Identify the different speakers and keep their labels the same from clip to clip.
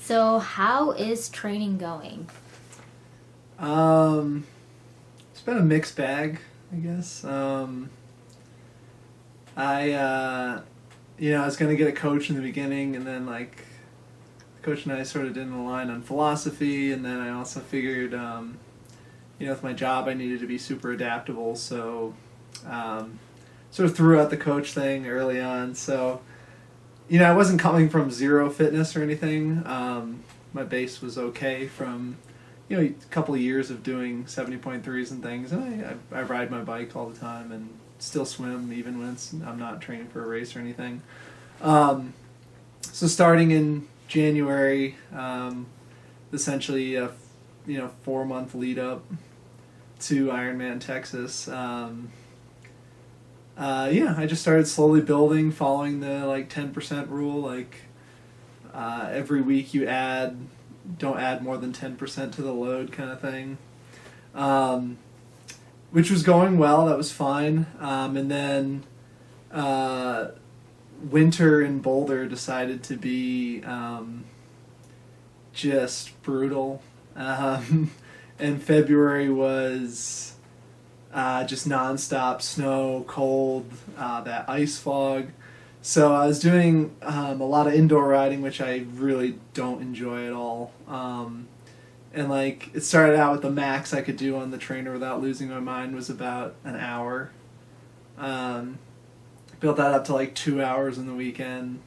Speaker 1: So, how is training going?
Speaker 2: It's been a mixed bag, I guess. I was gonna get a coach in the beginning, and then the coach and I sort of didn't align on philosophy, and then I also figured, with my job, I needed to be super adaptable, so sort of threw out the coach thing early on. So, I wasn't coming from zero fitness or anything. My base was okay from a couple of years of doing 70.3s and things, and I ride my bike all the time and still swim even when I'm not training for a race or anything. So starting in January, essentially a 4-month lead up to Ironman Texas. I just started slowly building, following the 10% rule. Every week don't add more than 10% to the load, kind of thing. Which was going well. That was fine. And then winter in Boulder decided to be just brutal. And February was just nonstop snow, cold, that ice fog. So I was doing a lot of indoor riding, which I really don't enjoy at all. And it started out with the max I could do on the trainer without losing my mind was about an hour. Built that up to 2 hours in the weekend.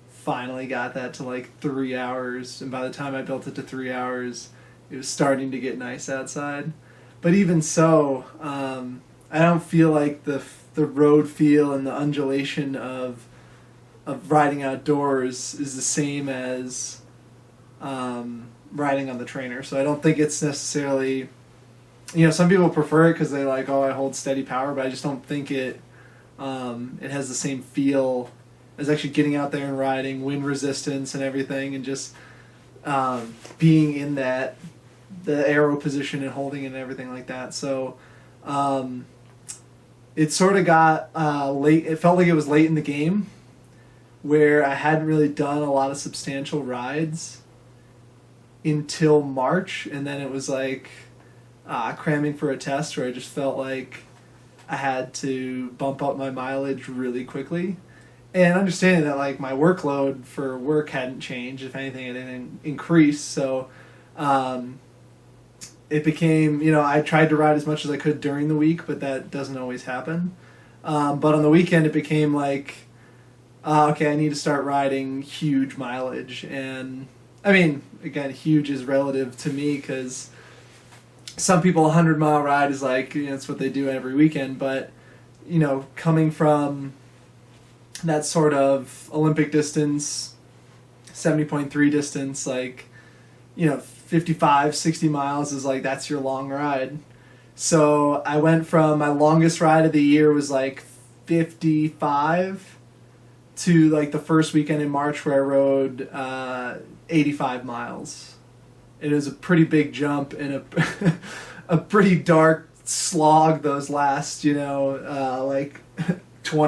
Speaker 2: Finally got that to 3 hours. And by the time I built it to 3 hours, it was starting to get nice outside. But even so, I don't feel like the road feel and the undulation of riding outdoors is the same as riding on the trainer. So I don't think it's necessarily, some people prefer it because they I hold steady power, but I just don't think it has the same feel as actually getting out there and riding, wind resistance and everything, and just being in the aero position and holding it and everything like that. So it sort of got late. It felt like it was late in the game where I hadn't really done a lot of substantial rides until March, and then it was cramming for a test where I just felt like I had to bump up my mileage really quickly. And understanding that my workload for work hadn't changed, if anything it didn't increase, so it became, I tried to ride as much as I could during the week, but that doesn't always happen. But on the weekend it became okay, I need to start riding huge mileage. And I mean, again, huge is relative to me because some people 100-mile ride is it's what they do every weekend. But coming from that sort of Olympic distance, 70.3 distance, 55, 60 miles is that's your long ride. So I went from my longest ride of the year was 55 to the first weekend in March where I rode 85 miles. It was a pretty big jump and a pretty dark slog those last 20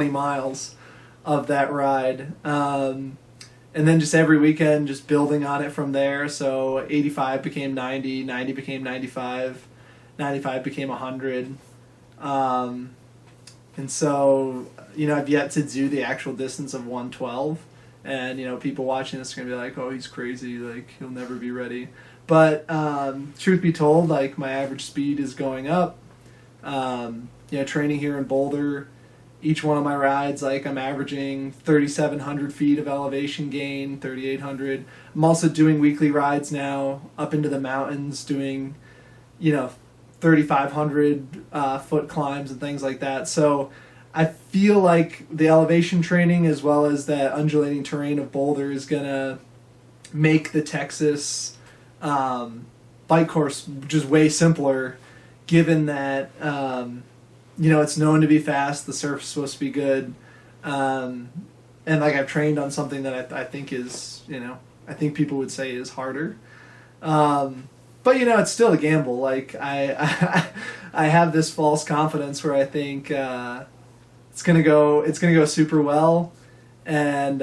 Speaker 2: miles of that ride. And then just every weekend just building on it from there. So 85 became 90, 90 became 95, 95 became 100. And so, I've yet to do the actual distance of 112. And, people watching this are going to be like, oh, he's crazy. He'll never be ready. But truth be told, my average speed is going up. Training here in Boulder, each one of my rides, I'm averaging 3,700 feet of elevation gain, 3,800. I'm also doing weekly rides now up into the mountains, doing, 3,500 foot climbs and things like that. So I feel like the elevation training as well as that undulating terrain of Boulder is going to make the Texas bike course just way simpler, given that it's known to be fast, the surf's supposed to be good, and I've trained on something that I think is, I think people would say is harder. But it's still a gamble. I have this false confidence where I think it's gonna go super well, and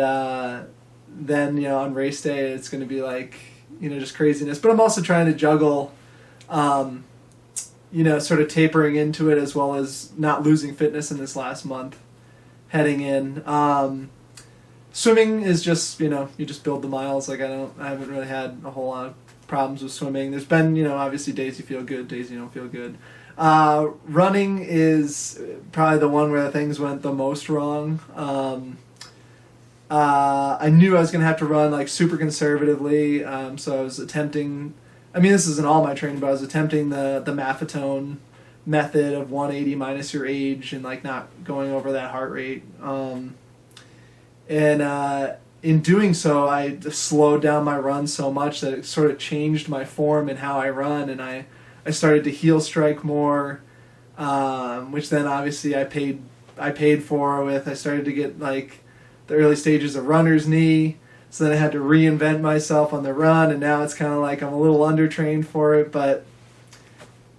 Speaker 2: then on race day it's going to be like just craziness. But I'm also trying to juggle, sort of tapering into it as well as not losing fitness in this last month heading in. Swimming is just you just build the miles. Like I haven't really had a whole lot of problems with swimming. There's been obviously days you feel good, days you don't feel good. Running is probably the one where things went the most wrong. I knew I was going to have to run like super conservatively, so I was attempting. I mean, this isn't all my training, but I was attempting the Maffetone method of 180 minus your age and like not going over that heart rate. In doing so, I just slowed down my run so much that it sort of changed my form and how I run, and I started to heel strike more, which then obviously I paid for with. I started to get like the early stages of runner's knee, so then I had to reinvent myself on the run, and now it's kind of like I'm a little undertrained for it, but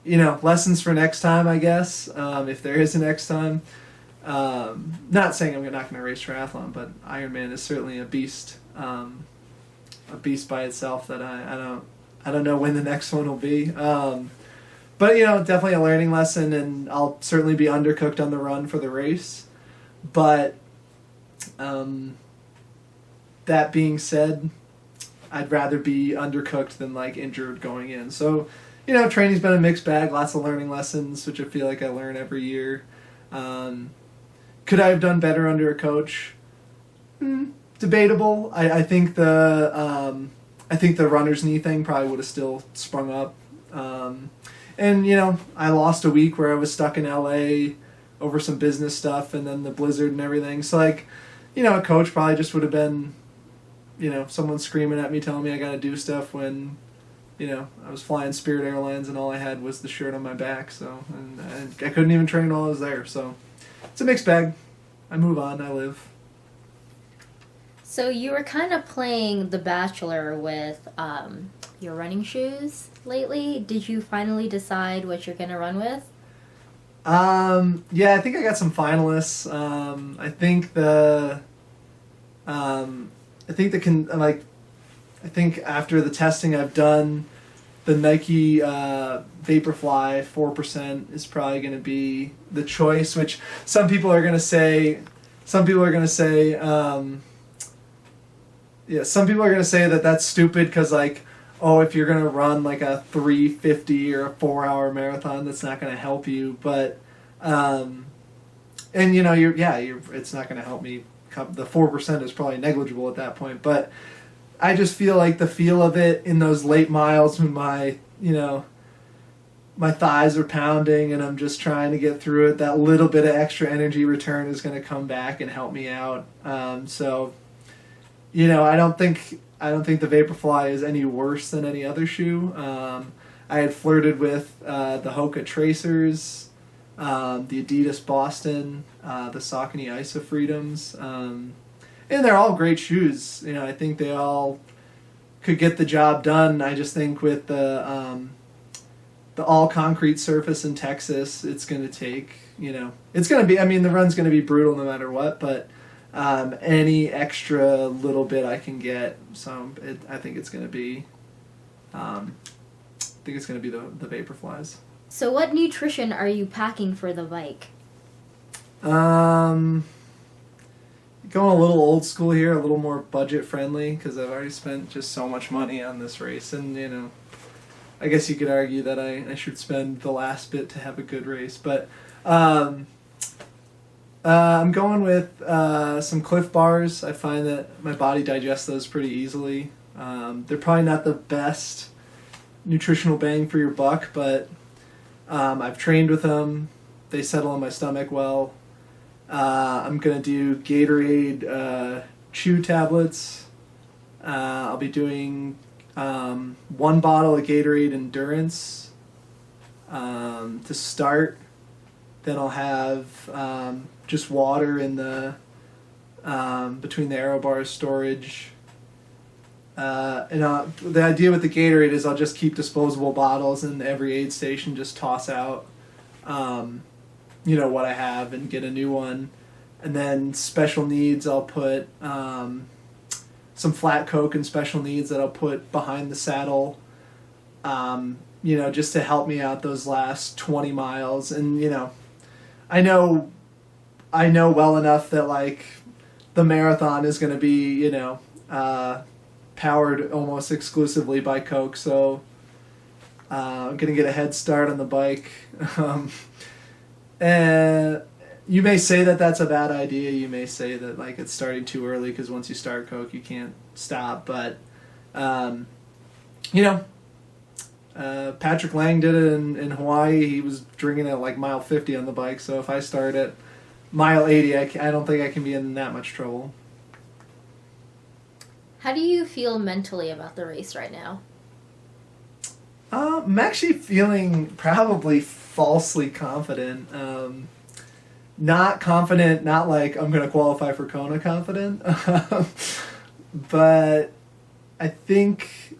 Speaker 2: lessons for next time, I guess, if there is a next time. Not saying I'm not going to race triathlon, but Ironman is certainly a beast by itself that I don't know when the next one will be. But definitely a learning lesson, and I'll certainly be undercooked on the run for the race. But that being said, I'd rather be undercooked than like injured going in. So, training's been a mixed bag, lots of learning lessons, which I feel like I learn every year. Could I have done better under a coach? Debatable. I think the runner's knee thing probably would have still sprung up. And I lost a week where I was stuck in LA over some business stuff, and then the blizzard and everything. So like, a coach probably just would have been, someone screaming at me telling me I got to do stuff when, I was flying Spirit Airlines and all I had was the shirt on my back. So and I couldn't even train while I was there. So it's a mixed bag. I move on. I live.
Speaker 1: So you were kind of playing The Bachelor with your running shoes lately. Did you finally decide what you're going to run with?
Speaker 2: Yeah, I think I got some finalists. I think after the testing I've done, the Nike Vaporfly 4% is probably going to be the choice, which some people are going to say that that's stupid because like, oh, if you're going to run like a 3:50 or a 4-hour marathon, that's not going to help you. But it's not going to help me. The 4% is probably negligible at that point, but I just feel like the feel of it in those late miles when my thighs are pounding and I'm just trying to get through it, that little bit of extra energy return is going to come back and help me out. So I don't think the Vaporfly is any worse than any other shoe. I had flirted with the Hoka Tracers, the Adidas Boston, the Saucony Iso Freedoms, and they're all great shoes. I think they all could get the job done. I just think with the all concrete surface in Texas, it's going to take, it's going to be, the run's going to be brutal no matter what, but any extra little bit I can get, I think it's going to be, the Vaporflies.
Speaker 1: So what nutrition are you packing for the bike?
Speaker 2: Going a little old school here, a little more budget friendly, because I've already spent just so much money on this race, and I guess you could argue that I should spend the last bit to have a good race, but I'm going with some Cliff Bars. I find that my body digests those pretty easily. They're probably not the best nutritional bang for your buck, but I've trained with them. They settle on my stomach well. I'm going to do Gatorade chew tablets. I'll be doing 1 bottle of Gatorade Endurance to start. Then I'll have just water in the between the aero bars storage. The idea with the Gatorade is I'll just keep disposable bottles and every aid station just toss out what I have and get a new one. And then special needs, I'll put some flat Coke and special needs that I'll put behind the saddle, just to help me out those last 20 miles. And, I know well enough that, like, the marathon is going to be, powered almost exclusively by Coke, so I'm going to get a head start on the bike. And you may say that that's a bad idea. You may say that, like, it's starting too early because once you start Coke, you can't stop. But, Patrick Lang did it in Hawaii. He was drinking at, like, mile 50 on the bike. So if I start at mile 80, I don't think I can be in that much trouble.
Speaker 1: How do you feel mentally about the race right now?
Speaker 2: I'm actually feeling probably falsely confident. Not confident, not like I'm going to qualify for Kona confident. But I think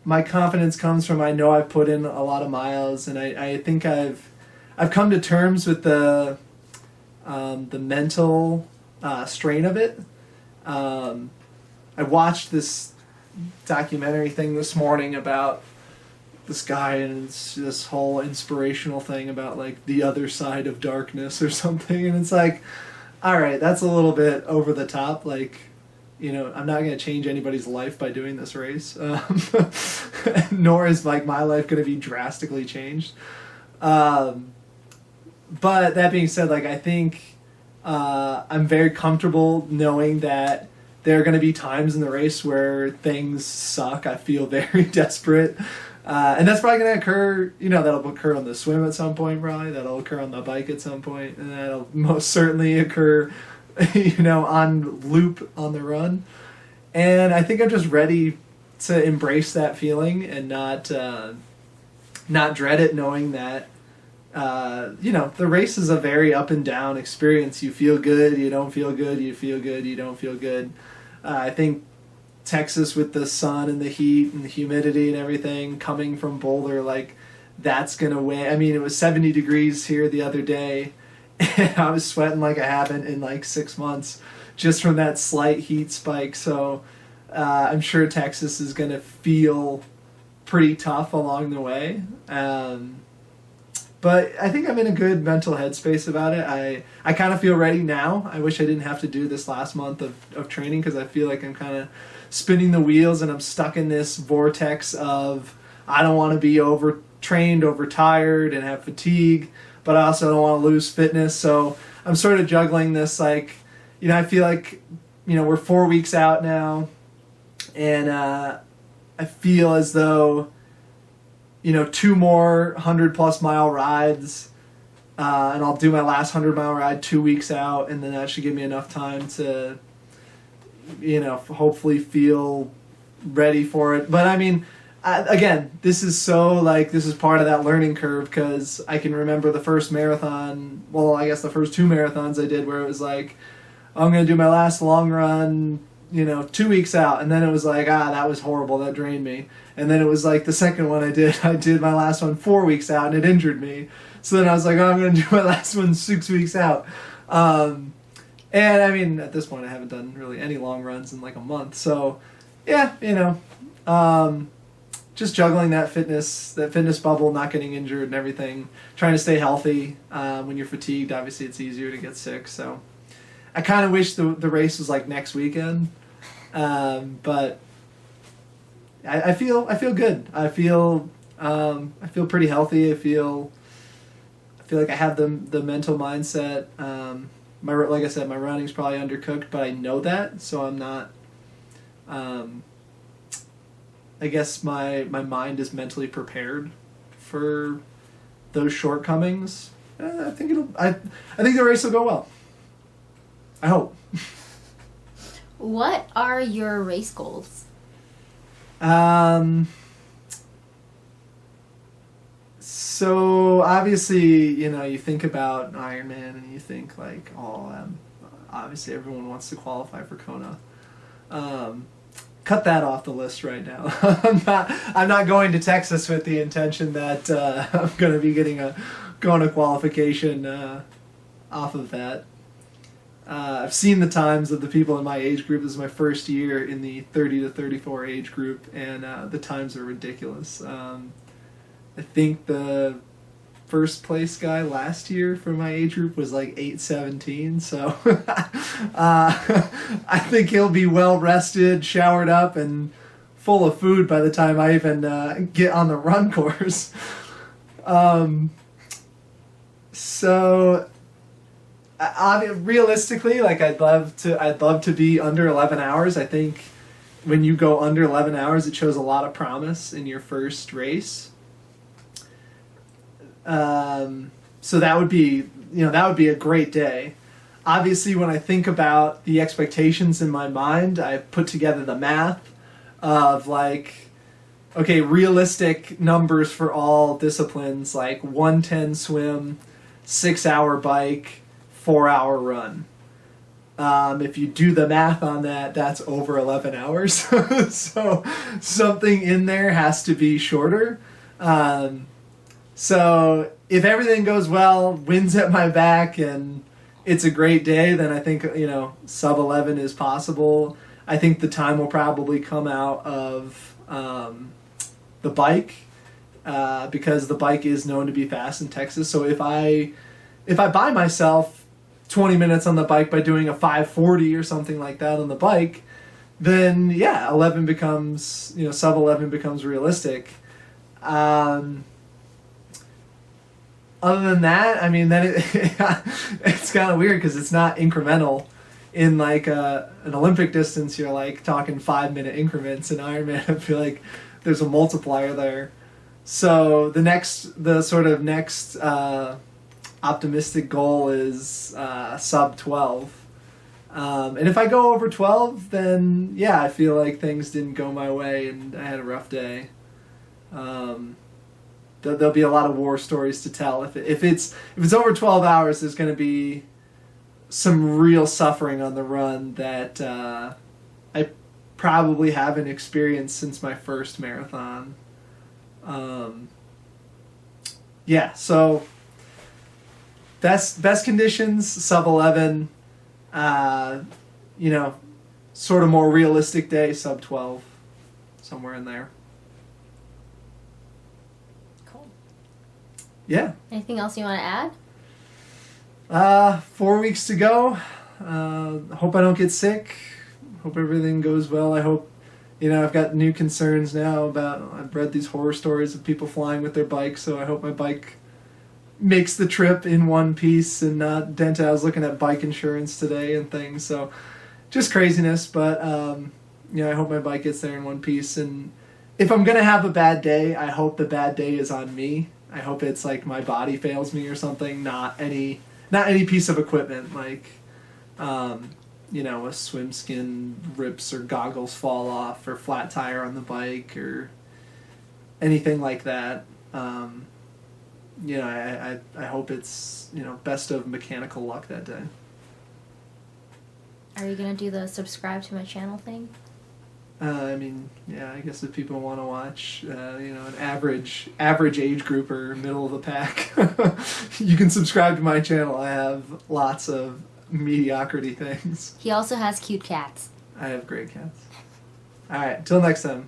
Speaker 2: my confidence comes from, I know I've put in a lot of miles, and I think I've come to terms with the mental strain of it. I watched this documentary thing this morning about this guy, and it's this whole inspirational thing about, like, the other side of darkness or something, and it's like, all right, that's a little bit over the top. Like, I'm not going to change anybody's life by doing this race, nor is, like, my life going to be drastically changed. But that being said, like, I think I'm very comfortable knowing that there are going to be times in the race where things suck. I feel very desperate. And that's probably going to occur, that'll occur on the swim at some point, probably. That'll occur on the bike at some point. And that'll most certainly occur, on loop on the run. And I think I'm just ready to embrace that feeling and not dread it, knowing that, the race is a very up and down experience. You feel good, you don't feel good, you feel good, you don't feel good. I think Texas, with the sun and the heat and the humidity and everything coming from Boulder, like, that's going to win. I mean, it was 70 degrees here the other day, and I was sweating like I haven't in, like, 6 months just from that slight heat spike. So I'm sure Texas is going to feel pretty tough along the way. But I think I'm in a good mental headspace about it. I kind of feel ready now. I wish I didn't have to do this last month of training, because I feel like I'm kind of spinning the wheels and I'm stuck in this vortex of, I don't want to be overtrained, overtired, and have fatigue, but I also don't want to lose fitness. So I'm sort of juggling this, like, I feel like, we're 4 weeks out now, and I feel as though, 2 more 100+ mile rides, and I'll do my last 100-mile ride 2 weeks out, and then that should give me enough time to, hopefully feel ready for it. But I mean, again, this is part of that learning curve, because I can remember the first marathon, well, I guess the first 2 marathons I did, where it was like, I'm going to do my last long run, 2 weeks out, and then it was like, that was horrible, that drained me. And then it was like the second one I did my last one 4 weeks out, and it injured me. So then I was like, I'm going to do my last one 6 weeks out. And I mean, at this point I haven't done really any long runs in like a month. So yeah, just juggling that fitness bubble, not getting injured and everything, trying to stay healthy. When you're fatigued, obviously it's easier to get sick. So I kind of wish the race was like next weekend. But I feel good. I feel pretty healthy. I feel like I have the mental mindset. Like I said, my running's probably undercooked, but I know that, so I'm not. I guess my mind is mentally prepared for those shortcomings. I think the race will go well. I hope.
Speaker 1: What are your race goals?
Speaker 2: So obviously, you think about Ironman and you think like, obviously everyone wants to qualify for Kona. Cut that off the list right now. I'm not going to Texas with the intention that I'm going to be getting a Kona qualification off of that. I've seen the times of the people in my age group. This is my first year in the 30 to 34 age group, and the times are ridiculous. I think the first place guy last year for my age group was like 8:17, so I think he'll be well rested, showered up, and full of food by the time I even get on the run course. So realistically, like I'd love to be under 11 hours. I think when you go under 11 hours, it shows a lot of promise in your first race. So that would be a great day. Obviously, when I think about the expectations in my mind, I put together the math of like, okay, realistic numbers for all disciplines, like 110 swim, 6-hour bike, 4-hour run. If you do the math on that, that's over 11 hours. So something in there has to be shorter. So if everything goes well, wind's at my back, and it's a great day, then I think, sub 11 is possible. I think the time will probably come out of the bike, because the bike is known to be fast in Texas. So if I buy myself 20 minutes on the bike by doing a 5:40 or something like that on the bike, then yeah, 11 becomes, sub 11 becomes realistic. Other than that, I mean, then it's kind of weird because it's not incremental. In like an Olympic distance, you're like talking 5-minute increments. In Ironman, I feel like there's a multiplier there. So the sort of next optimistic goal is sub 12. And if I go over 12, then yeah, I feel like things didn't go my way and I had a rough day. There'll be a lot of war stories to tell. If it's over 12 hours, there's going to be some real suffering on the run that I probably haven't experienced since my first marathon. Yeah, so best conditions, sub 11. Sort of more realistic day, sub 12, somewhere in there. Yeah.
Speaker 1: Anything else you want to add?
Speaker 2: 4 weeks to go. Hope I don't get sick. Hope everything goes well. I hope, I've got new concerns now I've read these horror stories of people flying with their bikes, so I hope my bike makes the trip in one piece and not dented. I was looking at bike insurance today and things, so just craziness, but, I hope my bike gets there in one piece. And if I'm going to have a bad day, I hope the bad day is on me. I hope it's like my body fails me or something, not any piece of equipment, like, a swim skin rips or goggles fall off or flat tire on the bike or anything like that. I hope it's, best of mechanical luck that day.
Speaker 1: Are you going to do the subscribe to my channel thing?
Speaker 2: I guess if people want to watch, an average age group or middle of the pack, you can subscribe to my channel. I have lots of mediocrity things.
Speaker 1: He also has cute cats.
Speaker 2: I have great cats. All right, till next time.